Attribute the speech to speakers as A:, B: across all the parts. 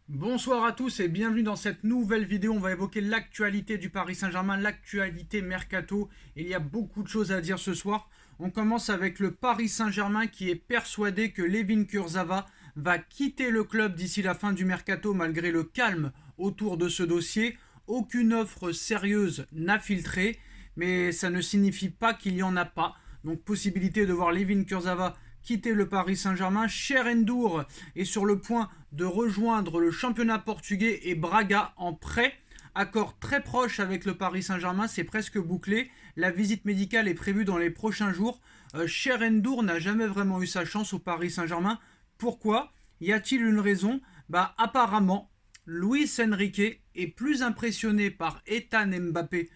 A: Bonsoir à tous et bienvenue dans cette nouvelle vidéo. On va évoquer l'actualité du Paris Saint-Germain, l'actualité mercato. Il y a beaucoup de choses à dire ce soir. On commence avec le Paris Saint-Germain qui est persuadé que Layvin Kurzawa va quitter le club d'ici la fin du mercato malgré le calme autour de ce dossier. Aucune offre sérieuse n'a filtré, mais ça ne signifie pas qu'il n'y en a pas. Donc possibilité de voir Layvin Kurzawa quitter le Paris Saint-Germain. Cherendure est sur le point de rejoindre le championnat portugais et Braga en prêt. Accord très proche avec le Paris Saint-Germain, c'est presque bouclé. La visite médicale est prévue dans les prochains jours. Cherendure n'a jamais vraiment eu sa chance au Paris Saint-Germain. Pourquoi? Y a-t-il une raison? Apparemment, Luis Enrique est plus impressionné par Ethan Mbappé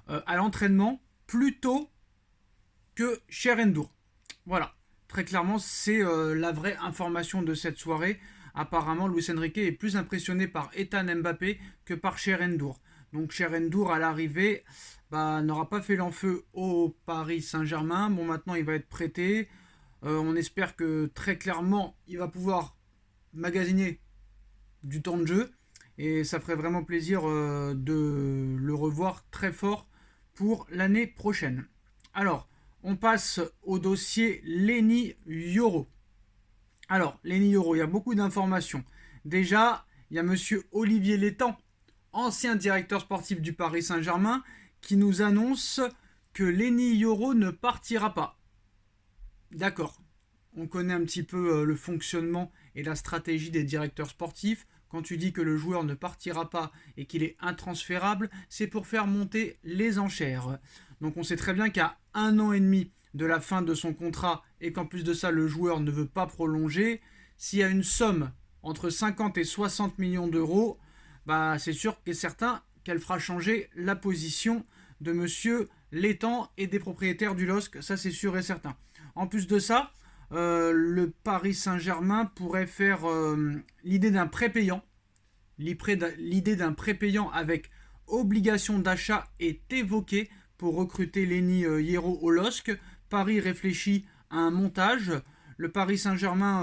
A: à l'entraînement plutôt que Cherendure. Voilà. Très clairement, c'est la vraie information de cette soirée. Apparemment, Luis Enrique est plus impressionné par Ethan Mbappé que par Cherendure. Donc Cherendure, à l'arrivée, n'aura pas fait l'enfeu au Paris Saint-Germain. Bon, maintenant, il va être prêté. On espère que très clairement, il va pouvoir magasiner du temps de jeu. Et ça ferait vraiment plaisir de le revoir très fort pour l'année prochaine. Alors, on passe au dossier Leny Yoro. Alors, Leny Yoro, il y a beaucoup d'informations. Déjà, il y a monsieur Olivier Létang, ancien directeur sportif du Paris Saint-Germain, qui nous annonce que Leny Yoro ne partira pas. D'accord. On connaît un petit peu le fonctionnement et la stratégie des directeurs sportifs. Quand tu dis que le joueur ne partira pas et qu'il est intransférable, c'est pour faire monter les enchères. Donc on sait très bien qu'à 1 an et demi de la fin de son contrat et qu'en plus de ça le joueur ne veut pas prolonger, s'il y a une somme entre 50 et 60 millions d'euros, c'est sûr que certain qu'elle fera changer la position de monsieur Létang et des propriétaires du LOSC, ça c'est sûr et certain. En plus de ça, le Paris Saint-Germain pourrait faire l'idée d'un prêt payant. L'idée d'un prêt payant avec obligation d'achat est évoquée pour recruter Leny Yoro au LOSC. Paris réfléchit à un montage. Le Paris Saint-Germain,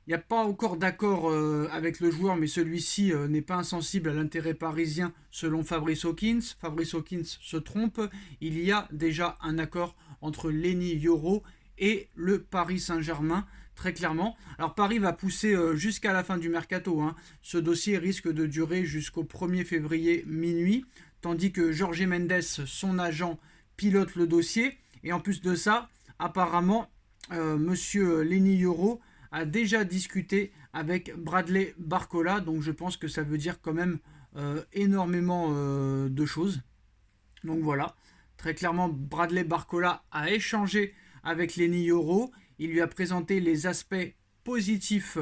A: il n'y a pas encore d'accord avec le joueur, mais celui-ci n'est pas insensible à l'intérêt parisien selon Fabrice Hawkins. Fabrice Hawkins se trompe. Il y a déjà un accord entre Leny Yoro et le Paris Saint-Germain, très clairement. Alors Paris va pousser jusqu'à la fin du mercato. Ce dossier risque de durer jusqu'au 1er février minuit, tandis que Jorge Mendes, son agent, pilote le dossier. Et en plus de ça, apparemment, monsieur Leny Yoro a déjà discuté avec Bradley Barcola, donc je pense que ça veut dire quand même énormément de choses. Donc voilà, très clairement, Bradley Barcola a échangé avec Leny Yoro. Il lui a présenté les aspects positifs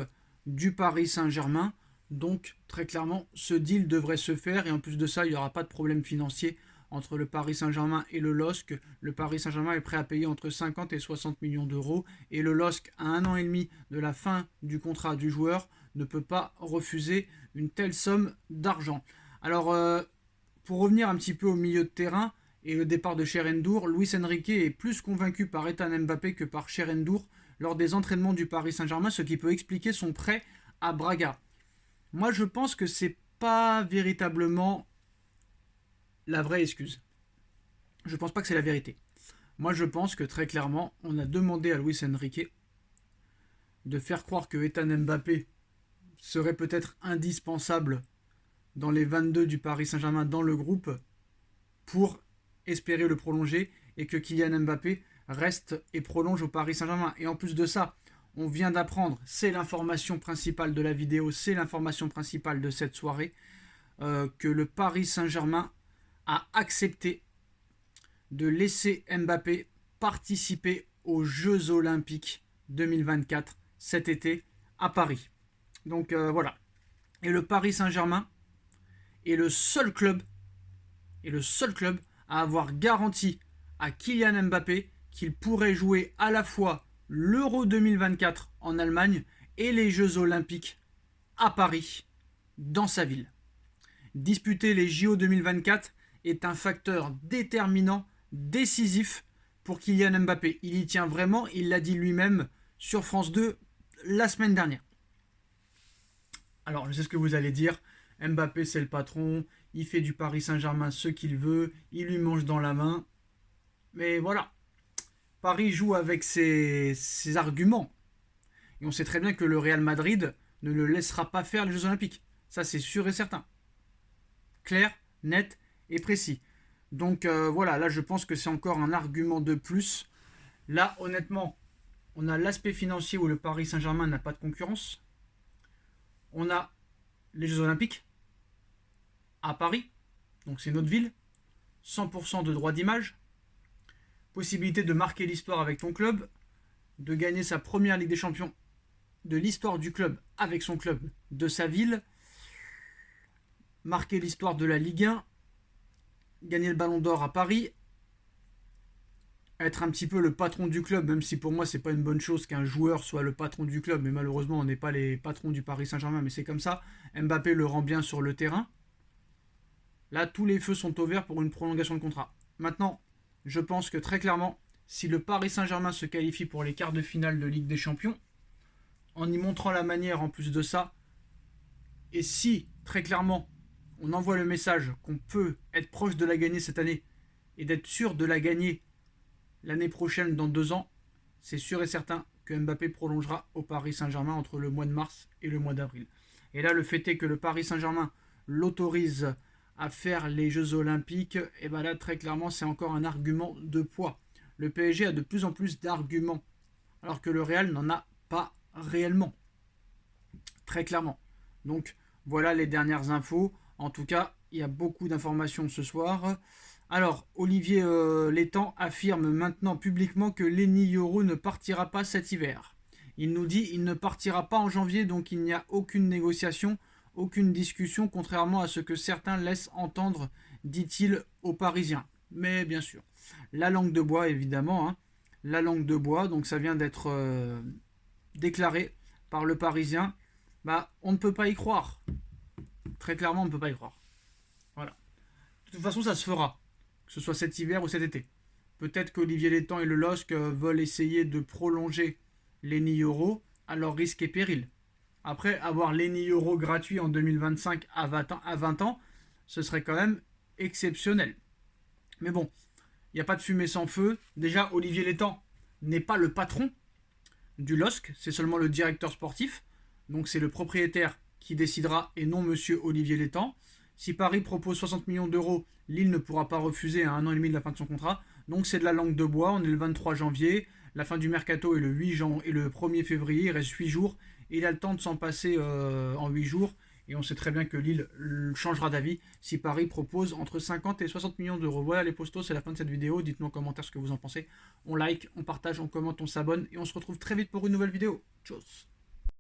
A: du Paris Saint-Germain. Donc très clairement, ce deal devrait se faire. Et en plus de ça, il n'y aura pas de problème financier entre le Paris Saint-Germain et le LOSC. Le Paris Saint-Germain est prêt à payer entre 50 et 60 millions d'euros. Et le LOSC, à 1 an et demi de la fin du contrat du joueur, ne peut pas refuser une telle somme d'argent. Alors, pour revenir un petit peu au milieu de terrain, et le départ de Cherendure, Luis Enrique est plus convaincu par Ethan Mbappé que par Cherendure lors des entraînements du Paris Saint-Germain, ce qui peut expliquer son prêt à Braga. Moi, je pense que c'est pas véritablement la vraie excuse. Je pense pas que c'est la vérité. Moi, je pense que très clairement, on a demandé à Luis Enrique de faire croire que Ethan Mbappé serait peut-être indispensable dans les 22 du Paris Saint-Germain dans le groupe pour espérer le prolonger et que Kylian Mbappé reste et prolonge au Paris Saint-Germain. Et en plus de ça, on vient d'apprendre, c'est l'information principale de la vidéo, c'est l'information principale de cette soirée, que le Paris Saint-Germain a accepté de laisser Mbappé participer aux Jeux Olympiques 2024 cet été à Paris. Donc voilà. Et le Paris Saint-Germain est le seul club à avoir garanti à Kylian Mbappé qu'il pourrait jouer à la fois l'Euro 2024 en Allemagne et les Jeux Olympiques à Paris, dans sa ville. Disputer les JO 2024 est un facteur déterminant, décisif pour Kylian Mbappé. Il y tient vraiment, il l'a dit lui-même sur France 2 la semaine dernière. Alors, je sais ce que vous allez dire. Mbappé, c'est le patron. Il fait du Paris Saint-Germain ce qu'il veut. Il lui mange dans la main. Mais voilà. Paris joue avec ses arguments. Et on sait très bien que le Real Madrid ne le laissera pas faire les Jeux Olympiques. Ça, c'est sûr et certain. Clair, net et précis. Donc voilà, là, je pense que c'est encore un argument de plus. Là, honnêtement, on a l'aspect financier où le Paris Saint-Germain n'a pas de concurrence. On a les Jeux Olympiques à Paris, donc c'est notre ville. 100% de droit d'image. Possibilité de marquer l'histoire avec ton club, de gagner sa première Ligue des Champions de l'histoire du club avec son club de sa ville, marquer l'histoire de la Ligue 1, gagner le Ballon d'Or à Paris, être un petit peu le patron du club, même si pour moi c'est pas une bonne chose qu'un joueur soit le patron du club, mais malheureusement on n'est pas les patrons du Paris Saint-Germain, mais c'est comme ça. Mbappé le rend bien sur le terrain. Là, tous les feux sont au vert pour une prolongation de contrat. Maintenant, je pense que très clairement, si le Paris Saint-Germain se qualifie pour les quarts de finale de Ligue des Champions, en y montrant la manière en plus de ça, et si très clairement on envoie le message qu'on peut être proche de la gagner cette année et d'être sûr de la gagner l'année prochaine dans 2 ans, c'est sûr et certain que Mbappé prolongera au Paris Saint-Germain entre le mois de mars et le mois d'avril. Et là, le fait est que le Paris Saint-Germain l'autorise à faire les Jeux Olympiques, et bien là, très clairement, c'est encore un argument de poids. Le PSG a de plus en plus d'arguments, alors que le Real n'en a pas réellement. Très clairement. Donc, voilà les dernières infos. En tout cas, il y a beaucoup d'informations ce soir. Alors, Olivier Létang affirme maintenant publiquement que Lenny Yoro ne partira pas cet hiver. Il nous dit qu'il ne partira pas en janvier, donc il n'y a aucune négociation, aucune discussion, contrairement à ce que certains laissent entendre, dit-il aux Parisiens. Mais bien sûr, la langue de bois, évidemment. Hein, la langue de bois, donc ça vient d'être déclaré par le Parisien. Bah, on ne peut pas y croire. Très clairement, on ne peut pas y croire. Voilà. De toute façon, ça se fera. Que ce soit cet hiver ou cet été. Peut-être qu'Olivier Létang et le LOSC veulent essayer de prolonger Lenny Yoro à leur risque et péril. Après, avoir Lenny Yoro gratuit en 2025 à 20 ans, ce serait quand même exceptionnel. Mais bon, il n'y a pas de fumée sans feu. Déjà, Olivier Létang n'est pas le patron du LOSC, c'est seulement le directeur sportif. Donc c'est le propriétaire qui décidera et non monsieur Olivier Létang. Si Paris propose 60 millions d'euros, Lille ne pourra pas refuser à 1 an et demi de la fin de son contrat. Donc c'est de la langue de bois, on est le 23 janvier, la fin du mercato est le 1er février, il reste 8 jours. Et il a le temps de s'en passer en 8 jours. Et on sait très bien que Lille changera d'avis si Paris propose entre 50 et 60 millions d'euros. Voilà les postos, c'est la fin de cette vidéo. Dites-nous en commentaire ce que vous en pensez. On like, on partage, on commente, on s'abonne. Et on se retrouve très vite pour une nouvelle vidéo. Tchuss.